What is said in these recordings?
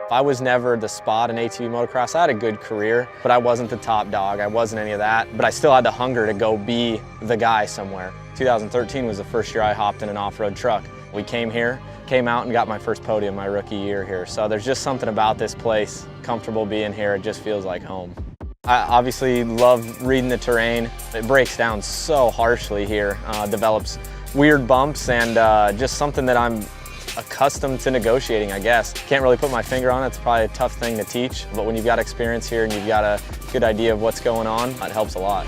I was never the spot in ATV motocross. I had a good career, but I wasn't the top dog. I wasn't any of that, but I still had the hunger to go be the guy somewhere. 2013 was the first year I hopped in an off-road truck. We came here, came out and got my first podium my rookie year here. So there's just something about this place, comfortable being here. It just feels like home. I obviously love reading the terrain. It breaks down so harshly here, develops weird bumps, and just something that I'm accustomed to negotiating, I guess. Can't really put my finger on it. It's probably a tough thing to teach, but when you've got experience here and you've got a good idea of what's going on, it helps a lot.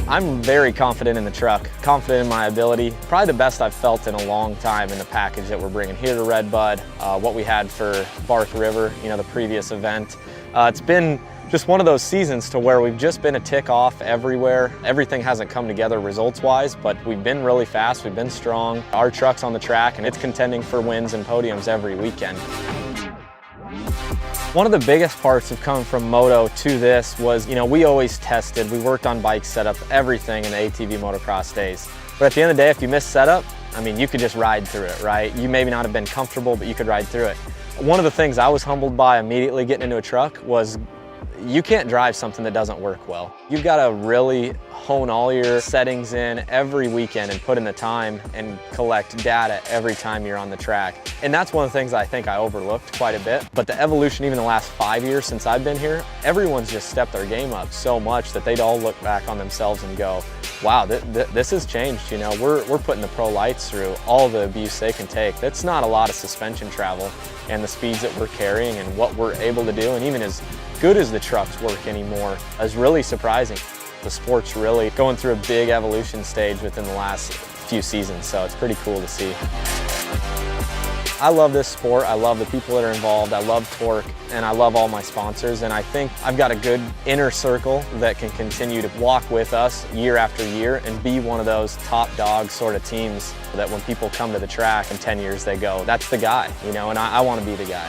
I'm very confident in the truck, confident in my ability. Probably the best I've felt in a long time in the package that we're bringing here to RedBud, what we had for Bark River, the previous event. It's been just one of those seasons to where we've just been a tick off everywhere. Everything hasn't come together results-wise, but we've been really fast, we've been strong. Our truck's on the track and it's contending for wins and podiums every weekend. One of the biggest parts of coming from moto to this was, we always tested, we worked on bike setup, everything in the ATV motocross days. But at the end of the day, if you miss setup, you could just ride through it, right? You maybe not have been comfortable, but you could ride through it. One of the things I was humbled by immediately getting into a truck was you can't drive something that doesn't work well. You've got to really hone all your settings in every weekend and put in the time and collect data every time you're on the track. And that's one of the things I think I overlooked quite a bit. But the evolution, even the last 5 years since I've been here, everyone's just stepped their game up so much that they'd all look back on themselves and go, wow, this has changed. We're putting the pro lights through all the abuse they can take. That's not a lot of suspension travel, and the speeds that we're carrying and what we're able to do, and even as good as the trucks work anymore, is really surprising. The sport's really going through a big evolution stage within the last few seasons, so it's pretty cool to see. I love this sport, I love the people that are involved, I love TORC, and I love all my sponsors, and I think I've got a good inner circle that can continue to walk with us year after year and be one of those top dog sort of teams that when people come to the track in 10 years they go, that's the guy, and I want to be the guy.